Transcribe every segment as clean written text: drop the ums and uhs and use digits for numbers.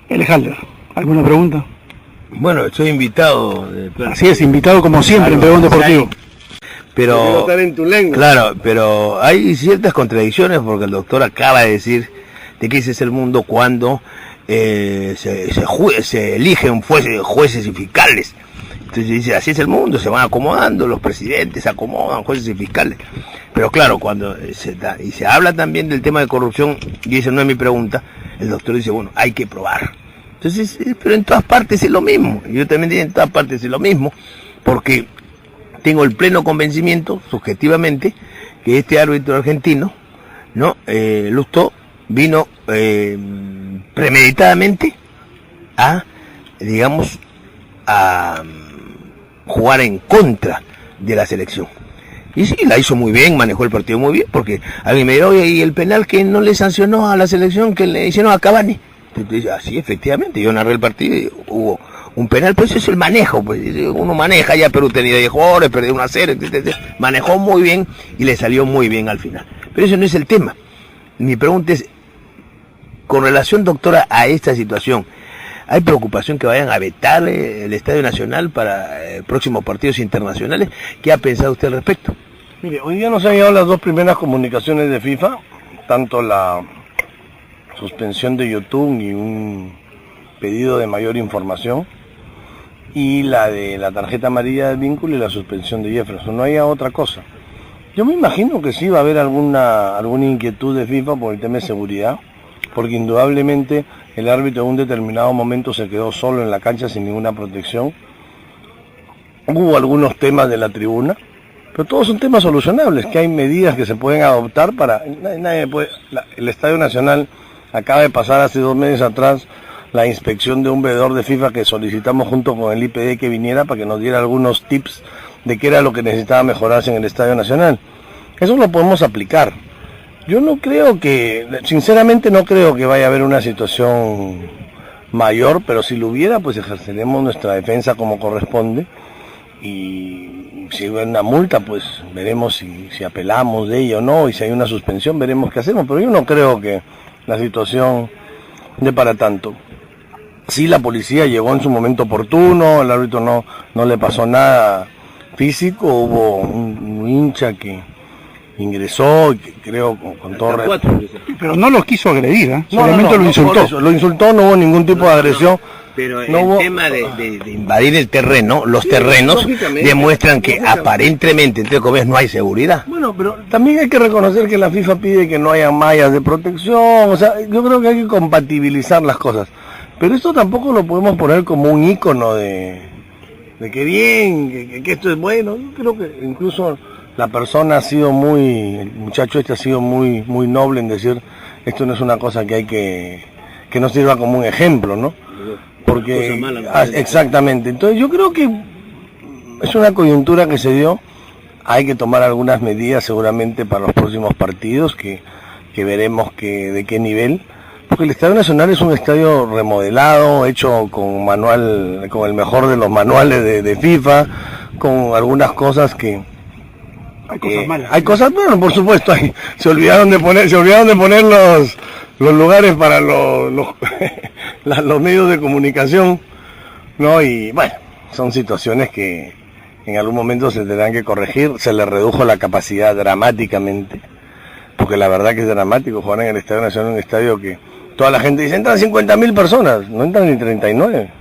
Alejandro, ¿alguna pregunta? Bueno, estoy invitado. Así es, invitado como siempre en Pregón Deportivo. Pero, claro, pero hay ciertas contradicciones porque el doctor acaba de decir de que ese es el mundo cuando se eligen jueces y fiscales. Entonces dice, así es el mundo, se van acomodando, los presidentes se acomodan, jueces y fiscales. Pero claro, cuando se habla también del tema de corrupción, y esa no es mi pregunta, el doctor dice, bueno, hay que probar. Entonces, pero en todas partes es lo mismo, yo también digo en todas partes es lo mismo, porque tengo el pleno convencimiento, subjetivamente, que este árbitro argentino, ¿no? Lustó, vino premeditadamente a, digamos, a jugar en contra de la selección. Y sí, la hizo muy bien, manejó el partido muy bien, porque alguien me dijo, oye, ¿y el penal que no le sancionó a la selección que le hicieron a Cavani? Entonces, así, efectivamente, yo narré el partido y hubo un penal, pues eso es el manejo, pues uno maneja, ya Perú tenía 10 jugadores, perdió 1-0, manejó muy bien y le salió muy bien al final. Pero eso no es el tema. Mi pregunta es, con relación, doctora, a esta situación, ¿hay preocupación que vayan a vetar el Estadio Nacional para próximos partidos internacionales? ¿Qué ha pensado usted al respecto? Mire, hoy día nos han llegado las dos primeras comunicaciones de FIFA, tanto la suspensión de YouTube y un pedido de mayor información, y la de la tarjeta amarilla del vínculo y la suspensión de Jefferson. No hay otra cosa. Yo me imagino que sí va a haber alguna inquietud de FIFA por el tema de seguridad, porque indudablemente el árbitro en un determinado momento se quedó solo en la cancha sin ninguna protección. Hubo algunos temas de la tribuna, pero todos son temas solucionables, que hay medidas que se pueden adoptar para... el Estadio Nacional acaba de pasar hace 2 meses atrás la inspección de un veedor de FIFA que solicitamos junto con el IPD que viniera para que nos diera algunos tips de qué era lo que necesitaba mejorarse en el Estadio Nacional. Eso lo podemos aplicar. Yo no creo que, sinceramente no creo que vaya a haber una situación mayor, pero si lo hubiera, pues ejerceremos nuestra defensa como corresponde, y si hay una multa, pues veremos si apelamos de ella o no, y si hay una suspensión, veremos qué hacemos, pero yo no creo que la situación dé para tanto. Sí, la policía llegó en su momento oportuno, el árbitro no le pasó nada físico, hubo un hincha que ingresó, creo, con todo respeto. Pero no los quiso agredir, ¿eh? Solamente lo insultó. Lo insultó, no hubo ningún tipo de agresión. Pero el tema de invadir el terreno, los terrenos, demuestran que aparentemente, entre comillas, no hay seguridad. Bueno, pero también hay que reconocer que la FIFA pide que no haya mallas de protección, o sea, yo creo que hay que compatibilizar las cosas. Pero esto tampoco lo podemos poner como un ícono de que bien, que esto es bueno. Yo creo que incluso la persona ha sido el muchacho ha sido muy noble en decir, esto no es una cosa que hay que no sirva como un ejemplo, ¿no? Porque, exactamente, entonces yo creo que es una coyuntura que se dio, hay que tomar algunas medidas seguramente para los próximos partidos, que veremos de qué nivel, porque el Estadio Nacional es un estadio remodelado, hecho con el mejor de los manuales de FIFA, con algunas cosas que... Hay cosas malas. Hay cosas, bueno, por supuesto, se olvidaron de poner los lugares para los medios de comunicación, ¿no? Y bueno, son situaciones que en algún momento se tendrán que corregir. Se le redujo la capacidad dramáticamente, porque la verdad que es dramático jugar en el Estadio Nacional, un estadio que toda la gente dice, entran 50.000 personas, no entran ni 39.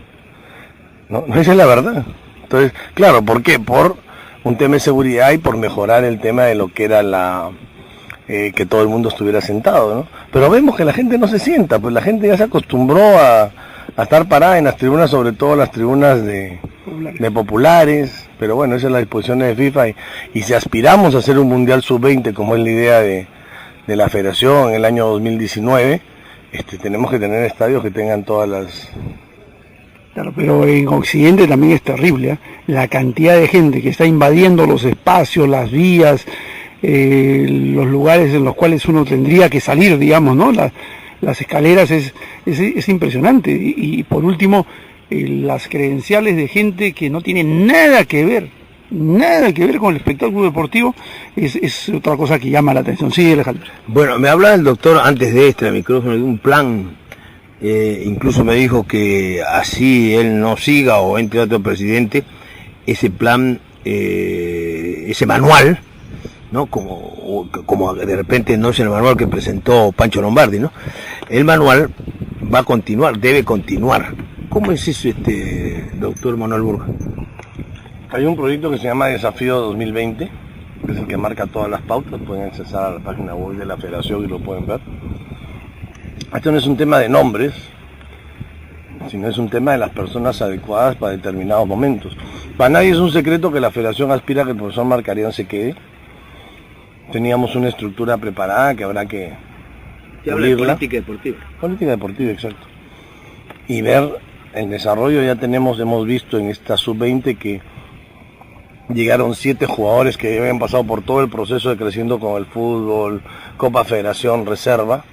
No, esa es la verdad. Entonces, claro, ¿por qué? Por un tema de seguridad y por mejorar el tema de lo que era que todo el mundo estuviera sentado, ¿no? Pero vemos que la gente no se sienta, pues la gente ya se acostumbró a estar parada en las tribunas, sobre todo las tribunas de populares, pero bueno, esas son las disposiciones de FIFA, y si aspiramos a hacer un Mundial Sub-20, como es la idea de la Federación en el año 2019, tenemos que tener estadios que tengan todas las... Claro, pero en Occidente también es terrible, ¿eh? La cantidad de gente que está invadiendo los espacios, las vías, los lugares en los cuales uno tendría que salir, digamos, ¿no? Las escaleras es impresionante. Y por último, las credenciales de gente que no tiene nada que ver con el espectáculo deportivo, es otra cosa que llama la atención. Sí, Alejandro. Bueno, me hablaba el doctor antes de el micrófono, de un plan incluso me dijo que así él no siga o entre otro presidente, ese plan, ese manual, ¿no? Como de repente no es el manual que presentó Pancho Lombardi, ¿no? El manual va a continuar, debe continuar. ¿Cómo es eso, doctor Manuel Burga? Hay un proyecto que se llama Desafío 2020, que es el que marca todas las pautas. Pueden accesar a la página web de la Federación y lo pueden ver. Esto no es un tema de nombres, sino es un tema de las personas adecuadas para determinados momentos. Para nadie es un secreto que la Federación aspira a que el profesor Marcarián se quede. Teníamos una estructura preparada que habrá que pulirla. Política deportiva. Política deportiva, exacto. Y ver el desarrollo. Hemos visto en esta sub-20 que llegaron 7 jugadores que habían pasado por todo el proceso de creciendo con el fútbol, Copa Federación, Reserva.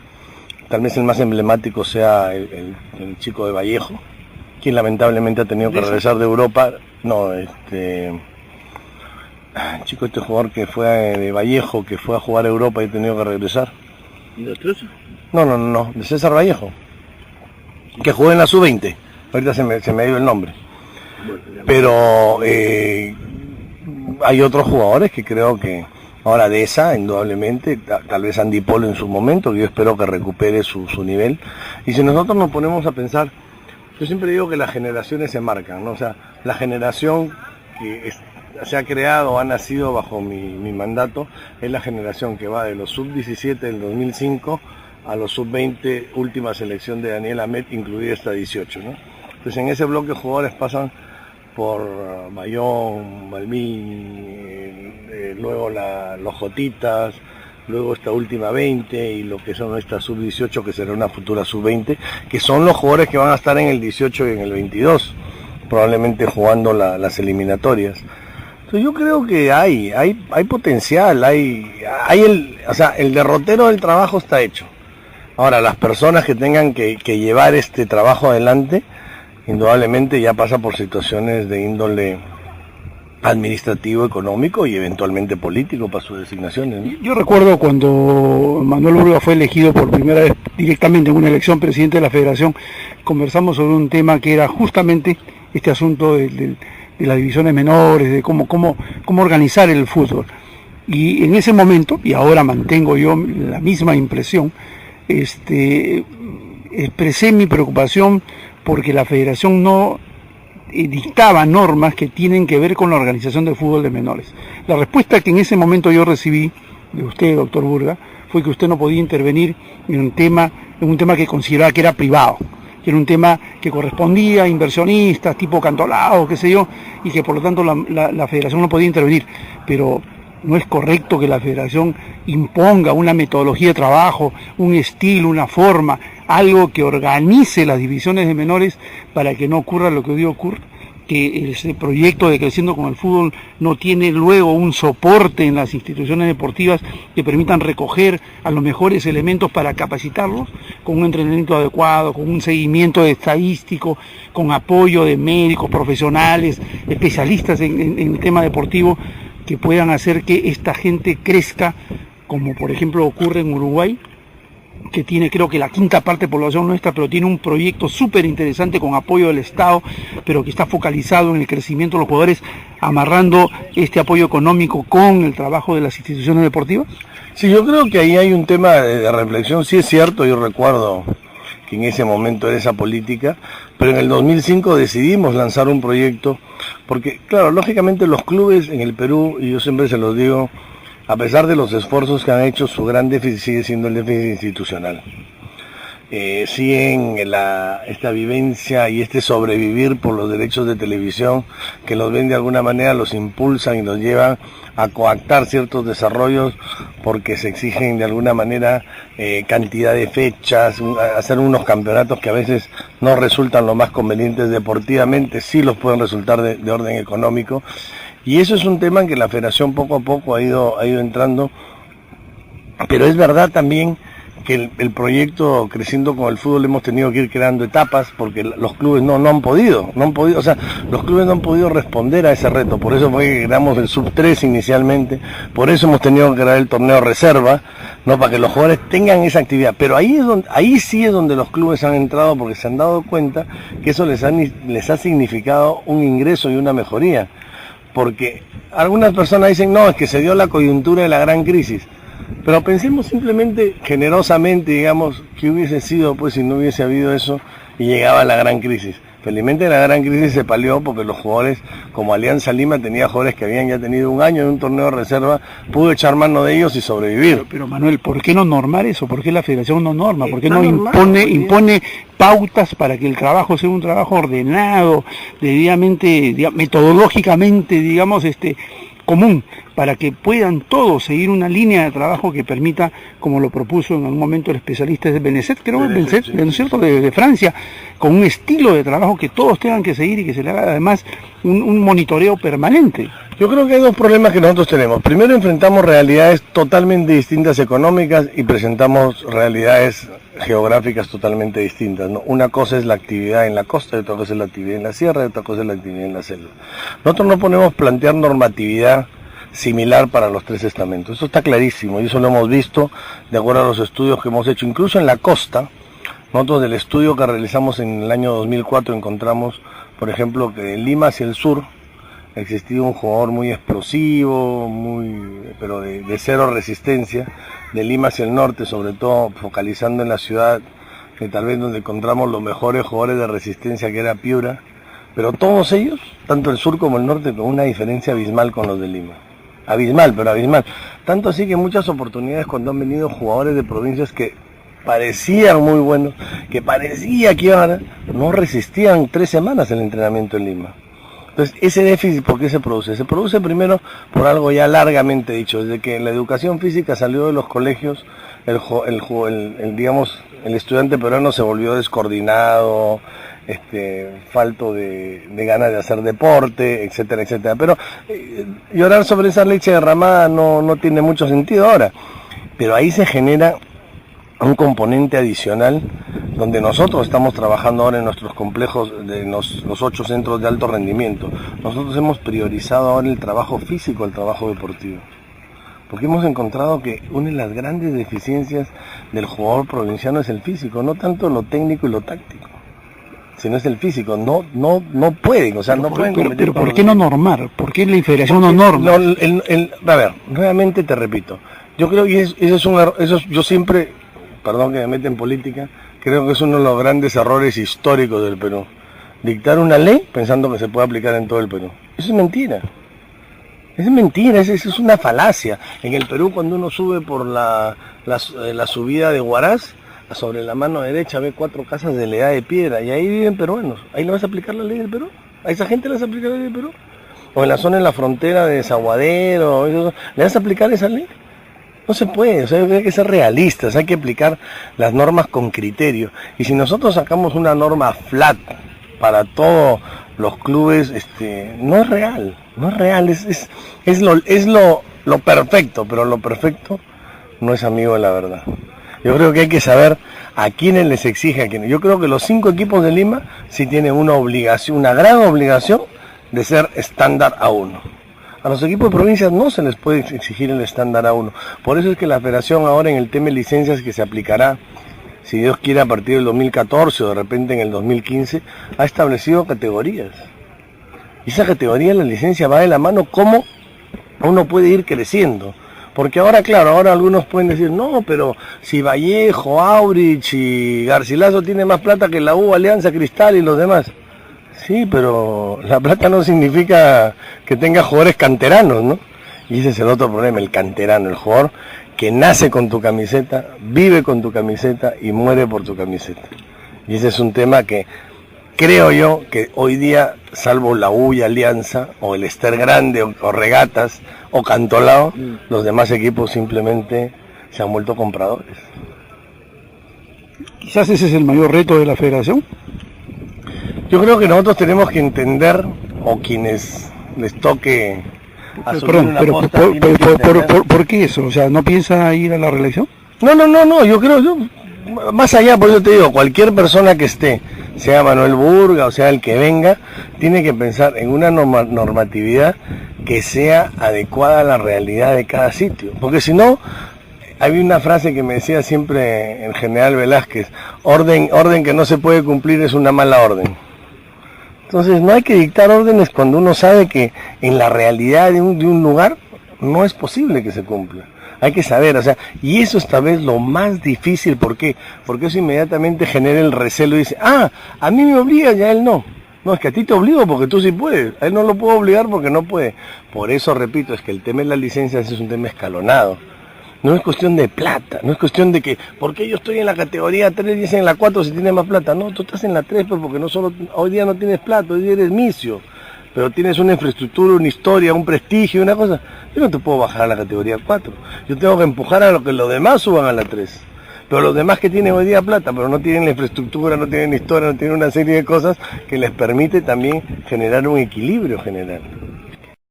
Tal vez el más emblemático sea el chico de Vallejo, quien lamentablemente ha tenido que regresar de Europa. No, el chico, jugador que fue de Vallejo, que fue a jugar a Europa y ha tenido que regresar. ¿Y los Truso? No, de César Vallejo, que jugó en la sub-20. Ahorita se me dio el nombre. Pero hay otros jugadores que creo que ahora de esa, indudablemente, tal vez Andy Polo en su momento, que yo espero que recupere su nivel. Y si nosotros nos ponemos a pensar, yo siempre digo que las generaciones se marcan, ¿no? O sea, la generación que se ha creado, ha nacido bajo mi mandato, es la generación que va de los sub-17 del 2005 a los sub-20, última selección de Daniel Amet, incluida esta 18, ¿no? Entonces en ese bloque de jugadores pasan por Bayón, Balmín, luego los Jotitas, luego esta última 20 y lo que son estas sub-18, que será una futura sub-20, que son los jugadores que van a estar en el 18 y en el 22, probablemente jugando las eliminatorias. Entonces yo creo que hay potencial, el derrotero del trabajo está hecho. Ahora, las personas que tengan que llevar este trabajo adelante, indudablemente ya pasa por situaciones de índole administrativo, económico y eventualmente político para sus designaciones, ¿no? Yo recuerdo cuando Manuel Burga fue elegido por primera vez directamente en una elección presidente de la Federación, conversamos sobre un tema que era justamente este asunto de las divisiones menores, de cómo organizar el fútbol. Y en ese momento, y ahora mantengo yo la misma impresión, expresé mi preocupación porque la Federación no dictaba normas que tienen que ver con la organización del fútbol de menores. La respuesta que en ese momento yo recibí de usted, doctor Burga, fue que usted no podía intervenir en un tema que consideraba que era privado, que era un tema que correspondía a inversionistas tipo Cantolao, qué sé yo, y que por lo tanto la Federación no podía intervenir. Pero no es correcto que la Federación imponga una metodología de trabajo, un estilo, una forma, algo que organice las divisiones de menores para que no ocurra lo que hoy ocurre, que ese proyecto de Creciendo con el Fútbol no tiene luego un soporte en las instituciones deportivas que permitan recoger a los mejores elementos para capacitarlos con un entrenamiento adecuado, con un seguimiento estadístico, con apoyo de médicos, profesionales, especialistas en el tema deportivo, que puedan hacer que esta gente crezca, como por ejemplo ocurre en Uruguay, que tiene creo que la 5ª parte de población nuestra, pero tiene un proyecto súper interesante con apoyo del Estado, pero que está focalizado en el crecimiento de los jugadores, amarrando este apoyo económico con el trabajo de las instituciones deportivas. Sí, yo creo que ahí hay un tema de reflexión. Sí es cierto, yo recuerdo que en ese momento era esa política, pero en el 2005 decidimos lanzar un proyecto, porque claro, lógicamente los clubes en el Perú, y yo siempre se los digo, a pesar de los esfuerzos que han hecho, su gran déficit sigue siendo el déficit institucional. Siguen esta vivencia y este sobrevivir por los derechos de televisión, que los ven de alguna manera, los impulsan y los llevan a coactar ciertos desarrollos porque se exigen de alguna manera cantidad de fechas, hacer unos campeonatos que a veces no resultan lo más convenientes deportivamente, sí los pueden resultar de orden económico. Y eso es un tema en que la Federación poco a poco ha ido entrando, pero es verdad también que el proyecto Creciendo con el Fútbol hemos tenido que ir creando etapas porque los clubes no han podido, o sea, los clubes no han podido responder a ese reto. Por eso fue que creamos el Sub-3 inicialmente, por eso hemos tenido que crear el torneo reserva, ¿no? Para que los jugadores tengan esa actividad. Pero ahí sí es donde los clubes han entrado, porque se han dado cuenta que eso les ha significado un ingreso y una mejoría. Porque algunas personas dicen, no, es que se dio la coyuntura de la gran crisis. Pero pensemos simplemente, generosamente, digamos, que hubiese sido, pues, si no hubiese habido eso y llegaba la gran crisis. Felizmente la gran crisis se palió porque los jugadores, como Alianza Lima tenía jugadores que habían ya tenido un año en un torneo de reserva, pudo echar mano de ellos y sobrevivir. Pero Manuel, ¿por qué no normar eso? ¿Por qué la federación no norma? ¿Por qué no impone pautas para que el trabajo sea un trabajo ordenado, debidamente, metodológicamente, digamos, común, para que puedan todos seguir una línea de trabajo que permita, como lo propuso en algún momento el especialista de Benezet, creo, ¿no es cierto?, de Francia, con un estilo de trabajo que todos tengan que seguir y que se le haga además un monitoreo permanente? Yo creo que hay dos problemas que nosotros tenemos. Primero, enfrentamos realidades totalmente distintas económicas y presentamos realidades geográficas totalmente distintas, ¿no? Una cosa es la actividad en la costa, y otra cosa es la actividad en la sierra, y otra cosa es la actividad en la selva. Nosotros no podemos plantear normatividad similar para los tres estamentos. Eso está clarísimo y eso lo hemos visto de acuerdo a los estudios que hemos hecho, incluso en la costa. Nosotros del estudio que realizamos en el año 2004 encontramos, por ejemplo, que de Lima hacia el sur existía un jugador muy explosivo, pero de cero resistencia. De Lima hacia el norte, sobre todo focalizando en la ciudad, que tal vez donde encontramos los mejores jugadores de resistencia, que era Piura, pero todos ellos, tanto el sur como el norte, con una diferencia abismal con los de Lima. Abismal, pero abismal. Tanto así que en muchas oportunidades cuando han venido jugadores de provincias que parecían muy buenos, que parecía que iban a, no resistían 3 semanas el entrenamiento en Lima. Entonces, ese déficit, ¿por qué se produce? Se produce primero por algo ya largamente dicho. Desde que la educación física salió de los colegios, digamos, el estudiante peruano se volvió descoordinado, falto de ganas de hacer deporte, etcétera, etcétera. Pero llorar sobre esa leche derramada no tiene mucho sentido ahora. Pero ahí se genera un componente adicional donde nosotros estamos trabajando ahora en nuestros complejos de los 8 centros de alto rendimiento. Nosotros hemos priorizado ahora el trabajo físico al trabajo deportivo, porque hemos encontrado que una de las grandes deficiencias del jugador provinciano es el físico, no tanto lo técnico y lo táctico, sino es el físico. No pueden, o sea, no pueden cometer. Pero ¿por qué no normar? ¿Por qué la Federación no norma? A ver, nuevamente te repito, yo creo que yo siempre, perdón que me meta en política, creo que es uno de los grandes errores históricos del Perú. Dictar una ley pensando que se puede aplicar en todo el Perú. Eso es mentira. Es mentira, es una falacia. En el Perú, cuando uno sube por la subida de Huaraz, sobre la mano derecha ve 4 casas de la edad de piedra, y ahí viven peruanos. ¿Ahí le vas a aplicar la ley del Perú? ¿A esa gente le vas a aplicar la ley del Perú? ¿O en la zona, en la frontera de Desaguadero, le vas a aplicar esa ley? No se puede, o sea, hay que ser realistas, hay que aplicar las normas con criterio. Y si nosotros sacamos una norma flat para todos los clubes, no es real, es lo perfecto, pero lo perfecto no es amigo de la verdad. Yo creo que hay que saber a quiénes les exige a quiénes. Yo creo que los 5 equipos de Lima sí tienen una obligación, una gran obligación de ser estándar A1. A los equipos de provincias no se les puede exigir el estándar A1. Por eso es que la federación ahora en el tema de licencias que se aplicará, si Dios quiere, a partir del 2014 o de repente en el 2015, ha establecido categorías. Y esa categoría de la licencia va de la mano cómo uno puede ir creciendo. Porque ahora, claro, ahora algunos pueden decir, no, pero si Vallejo, Aurich y Garcilaso tienen más plata que la U, Alianza, Cristal y los demás. Sí, pero la plata no significa que tenga jugadores canteranos, ¿no? Y ese es el otro problema, el canterano, el jugador que nace con tu camiseta, vive con tu camiseta y muere por tu camiseta. Y ese es un tema que creo yo que hoy día, salvo la U y Alianza, o el Ester Grande, o Regatas, o Cantolao, los demás equipos simplemente se han vuelto compradores. Quizás ese es el mayor reto de la federación. Yo creo que nosotros tenemos que entender, o quienes les toque asumir una posta, ¿por qué eso? O sea, ¿no piensa ir a la reelección? No, yo creo, más allá, por eso te digo, cualquier persona que esté, sea Manuel Burga o sea el que venga, tiene que pensar en una normatividad que sea adecuada a la realidad de cada sitio, porque si no, había una frase que me decía siempre el general Velázquez, orden que no se puede cumplir es una mala orden. Entonces no hay que dictar órdenes cuando uno sabe que en la realidad de un lugar no es posible que se cumpla. Hay que saber, o sea, y eso es tal vez lo más difícil, ¿por qué? Porque eso inmediatamente genera el recelo y dice, a mí me obliga y a él no. No, es que a ti te obligo porque tú sí puedes, a él no lo puedo obligar porque no puede. Por eso, repito, es que el tema de las licencias es un tema escalonado. No es cuestión de plata, no es cuestión de que, ¿por qué yo estoy en la categoría 3 y dicen en la 4 si tienes más plata? No, tú estás en la 3 pues porque no solo, hoy día no tienes plata, hoy día eres misio. Pero tienes una infraestructura, una historia, un prestigio, una cosa. Yo no te puedo bajar a la categoría 4. Yo tengo que empujar a lo que los demás suban a la 3. Pero los demás que tienen hoy día plata, pero no tienen la infraestructura, no tienen historia, no tienen una serie de cosas que les permite también generar un equilibrio general.